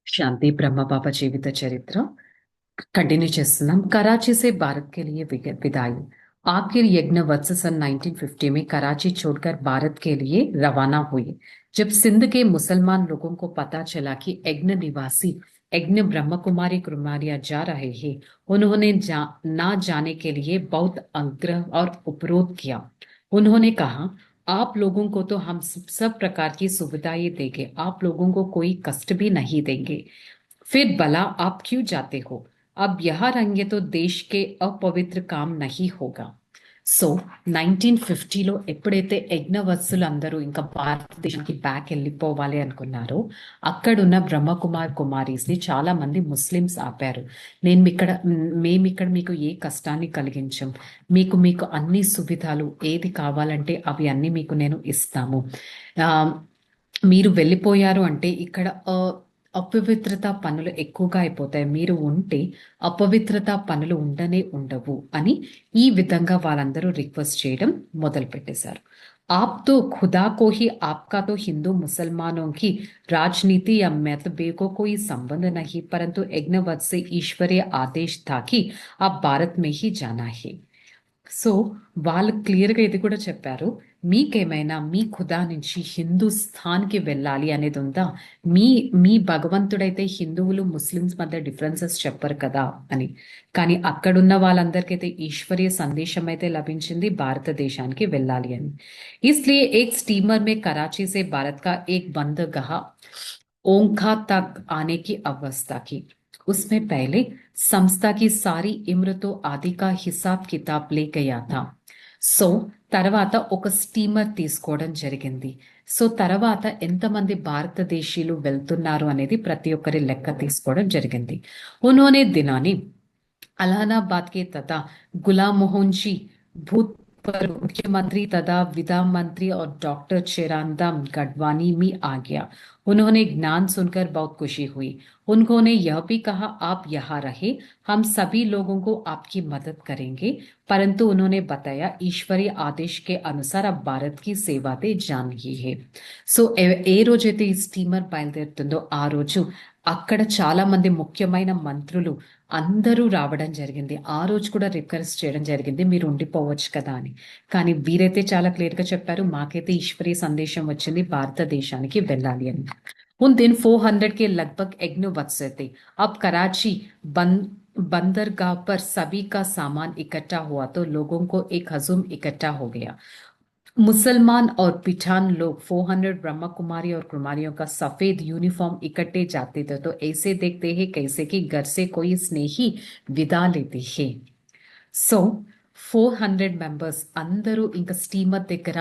शांति ब्रह्म बाबा जीवित चरित्र कंटिन्यू చేస్తున్నాం। कराची से भारत के लिए विदाई। आखिर यज्ञ वत्स सन 1950 में कराची छोड़कर भारत के लिए रवाना हुए। जब सिंध के मुसलमान लोगों को पता चला कि यज्ञ निवासी यज्ञ ब्रह्म कुमारी कुमारियां जा रहे हैं, उन्होंने ना जाने के लिए बहुत आग्रह और उपरोध किया। उन्होंने कहा, आप लोगों को तो हम सब प्रकार की सुविधाएं देंगे, आप लोगों को कोई कष्ट भी नहीं देंगे। फिर भला आप क्यों जाते हो? अब यहाँ रहेंगे तो देश के अपवित्र काम नहीं होगा। సో 1950లో ఎప్పుడైతే యజ్ఞవత్సులు అందరూ ఇంకా భారతదేశానికి బ్యాక్ వెళ్ళిపోవాలి అనుకున్నారో, అక్కడున్న బ్రహ్మకుమార్ కుమారీస్ ని చాలా మంది ముస్లిమ్స్ ఆపారు. మేమిక్కడ మీకు ఏ కష్టాన్ని కలిగించం, మీకు మీకు అన్ని సువిధాలు ఏది కావాలంటే అవి అన్ని మీకు నేను ఇస్తాము. ఆ, మీరు వెళ్ళిపోయారు అంటే ఇక్కడ అపవిత్రత పనులు ఎక్కువగా అయిపోతాయి, మీరు ఉంటే అపవిత్రత పనులు ఉండనే ఉండవు అని ఈ విధంగా వాళ్ళందరూ రిక్వెస్ట్ చేయడం మొదలు పెట్టేశారు। आप तो खुदा को ही, आपका तो हिंदू मुसलमानों की राजनीति या मतभेद को कोई संबंध नहीं, परंतु यज्ञवत से ईश्वरीय आदेश था कि आप भारत में ही जाना है। సో వాళ్ళు క్లియర్గా ఇది కూడా చెప్పారు, మీకేమైనా మీ ఖుదా నుంచి హిందూస్థాన్కి వెళ్ళాలి అనేది ఉందా? మీ మీ భగవంతుడైతే హిందువులు ముస్లిమ్స్ మధ్య డిఫరెన్సెస్ చెప్పరు కదా అని। కానీ అక్కడున్న వాళ్ళందరికైతే ఈశ్వరీయ సందేశం అయితే లభించింది, భారతదేశానికి వెళ్ళాలి అని। इसलिए एक स्टीमर में कराची से भारत का एक बंदरगाह ओंखा तक आने की अवस्था की। उसमें पहले संस्था की सारी इमरतों आदि का हिसाब किताब ले गया था। సో తర్వాత ఒక స్టీమర్ తీసుకోవడం జరిగింది। సో తర్వాత ఎంతమంది భారతదేశీయులు వెళ్తున్నారు అనేది ప్రతి ఒక్కరి లెక్క తీసుకోవడం జరిగింది। उन्होंने दिनानी अलाहाबाद के तथा गुलाम मोहन जी भूतपूर्व मुख्यमंत्री तथा विधान मंत्री और डॉक्टर चेरांदाम गढ़वानी में आ गया। उन्होंने ज्ञान सुनकर बहुत खुशी हुई। उन्होंने यह भी कहा, आप यहाँ रहे, हम सभी लोगों को आपकी मदद करेंगे। परंतु उन्होंने बताया, ईश्वरीय आदेश के अनुसार अब भारत की सेवा తే జానకి है। సో ఏ రోజైతే ఈ స్టీమర్ బయలుదేరుతుందో ఆ రోజు అక్కడ చాలా మంది ముఖ్యమైన మంత్రులు అందరూ రావడం జరిగింది। ఆ రోజు కూడా రిక్వెస్ట్ చేయడం జరిగింది, మీరు ఉండిపోవచ్చు కదా అని। కానీ వీరైతే చాలా క్లియర్ గా చెప్పారు, మాకైతే ఈశ్వరీయ సందేశం వచ్చింది, భారతదేశానికి వెళ్ళాలి అని। उन दिन 400 के लगभग यज्ञ वत्स थे। अब कराची बंदरगाह पर सभी का सामान इकट्ठा हुआ तो लोगों को एक हजूम इकट्ठा हो गया। मुसलमान और पिठान लोग 400 ब्रह्मा कुमारी और कुमारियों का सफेद यूनिफॉर्म इकट्ठे जाते थे तो ऐसे देखते हैं कैसे कि घर से कोई स्नेही विदा लेते हैं। సో 400 మెంబర్స్ అందరూ ఇంకా స్టీమర్ దగ్గర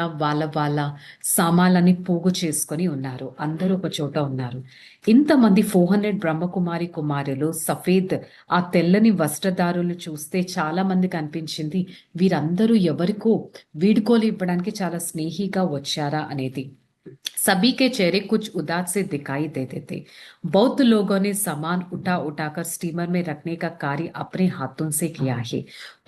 వాళ్ళ సామాన్లని పోగు చేసుకొని ఉన్నారు, అందరూ ఒక చోట ఉన్నారు। ఇంతమంది 400 బ్రహ్మకుమారి కుమారులు సఫేద్ ఆ తెల్లని వస్త్రధారులు చూస్తే చాలా మందికి అనిపించింది, వీరందరూ ఎవరికో వీడుకోలు ఇవ్వడానికి చాలా స్నేహిగా వచ్చారా అనేది। सभी के चेहरे कुछ उदास से दिखाई देते थे। बहुत लोगों ने सामान उठा उठाकर स्टीमर में रखने का कार्य अपने हाथों से किया है।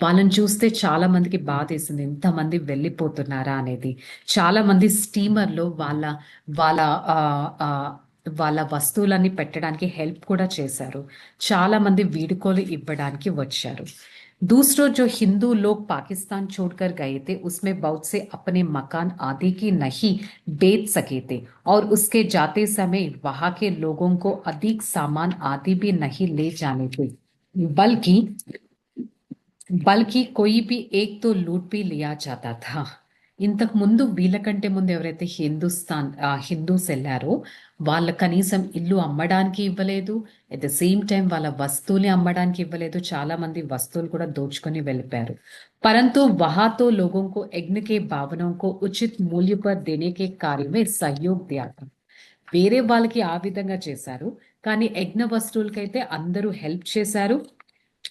వాళ్ళని చూస్తే చాలా మందికి బాధ వేసింది, ఇంతమంది వెళ్ళిపోతున్నారా అనేది। చాలా మంది స్టీమర్ లో వాళ్ళ వాళ్ళ ఆ, ఆ, వాళ్ళ వస్తువులన్నీ పెట్టడానికి హెల్ప్ కూడా చేశారు, చాలా మంది వీడుకోలు ఇవ్వడానికి వచ్చారు। दूसरों जो हिंदू लोग पाकिस्तान छोड़कर गए थे उसमें बहुत से अपने मकान आदि की नहीं बेच सके थे और उसके जाते समय वहां के लोगों को अधिक सामान आदि भी नहीं ले जाने थे, बल्कि बल्कि कोई भी एक तो लूट भी लिया जाता था। ఇంతకు ముందు వీళ్ళకంటే ముందు ఎవరైతే హిందూస్ వెళ్ళారో వాళ్ళ కనీసం ఇల్లు అమ్మడానికి ఇవ్వలేదు, అట్ ద సేమ్ టైం వాళ్ళ వస్తువులు అమ్మడానికి ఇవ్వలేదు, చాలా మంది వస్తువులు కూడా దోచుకొని వెళ్ళిపోయారు। परंतु वहां तो लोगों को यज्ञ के भावनाओं को उचित मूल्य पर देने के कार्य में सहयोग दिया था। వేరే వాళ్ళకి ఆ విధంగా చేశారు, కానీ యజ్ఞ వస్తువులకైతే అందరూ హెల్ప్ చేశారు,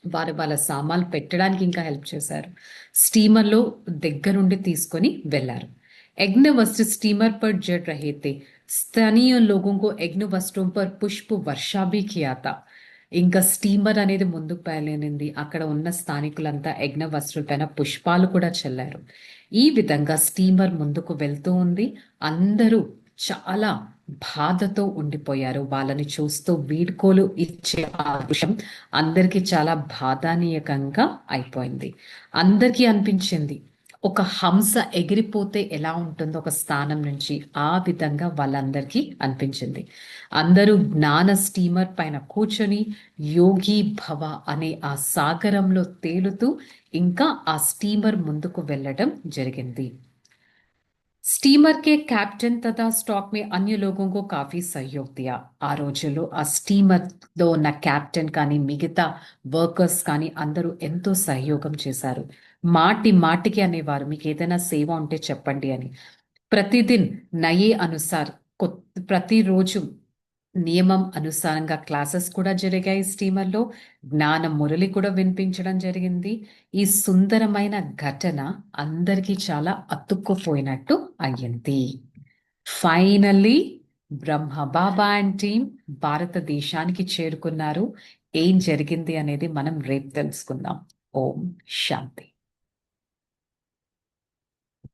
వారు వాళ్ళ సామాన్లు పెట్టడానికి ఇంకా హెల్ప్ చేశారు। స్టీమర్లో దగ్గరుండి తీసుకొని వెళ్లారు। यज्ञ वस्त्र स्टीमर पर जड़ रहे थे। स्थानीय लोगों को यज्ञ वस्त्रों पर पुष्प वर्षा भी किया था। ఇంకా స్టీమర్ అనేది ముందుకు బయలుదేరింది, అక్కడ ఉన్న స్థానికులంతా యజ్ఞ వస్త్రుల పైన పుష్పాలు కూడా చల్లారు। ఈ విధంగా స్టీమర్ ముందుకు వెళ్తూ ఉంది, అందరూ చాలా బాధతో ఉండిపోయారు. వాళ్ళని చూస్తూ వీడ్కోలు ఇచ్చే ఆ దృశ్యం అందరికీ చాలా బాధానీయకంగా అయిపోయింది. అందరికీ అనిపించింది ఒక హంస ఎగిరిపోతే ఎలా ఉంటుందో ఒక స్థానం నుంచి, ఆ విధంగా వాళ్ళందరికీ అనిపించింది. అందరూ జ్ఞాన స్టీమర్ పైన కూర్చొని యోగి భవ అనే ఆ సాగరంలో తేలుతూ ఇంకా ఆ స్టీమర్ ముందుకు వెళ్ళడం జరిగింది. स्टीमर के कैप्टन तथा स्टॉक में अन्य लोगों को काफी सहयोग दिया. ఆ రోజుల్లో ఆ స్టీమర్ లో ఉన్న క్యాప్టెన్ కానీ మిగతా వర్కర్స్ కానీ అందరూ ఎంతో సహయోగం చేశారు. మాటి మాటికి అనేవారు మీకు ఏదైనా సేవ ఉంటే చెప్పండి అని. ప్రతిదిన్ నయే అనుసార్ ప్రతిరోజు నియమం అనుసారంగా క్లాసెస్ కూడా జరిగాయి స్టీమర్‌లో. జ్ఞాన మురళి కూడా వినిపించడం జరిగింది. ఈ సుందరమైన ఘటన అందరికీ చాలా అతుక్కుపోయినట్టు అయ్యింది. Finally Brahma Baba and team భారతదేశానికి చేరుకున్నారు. ఏం జరిగింది అనేది మనం రేపు తెలుసుకుందాం. ఓం శాంతి.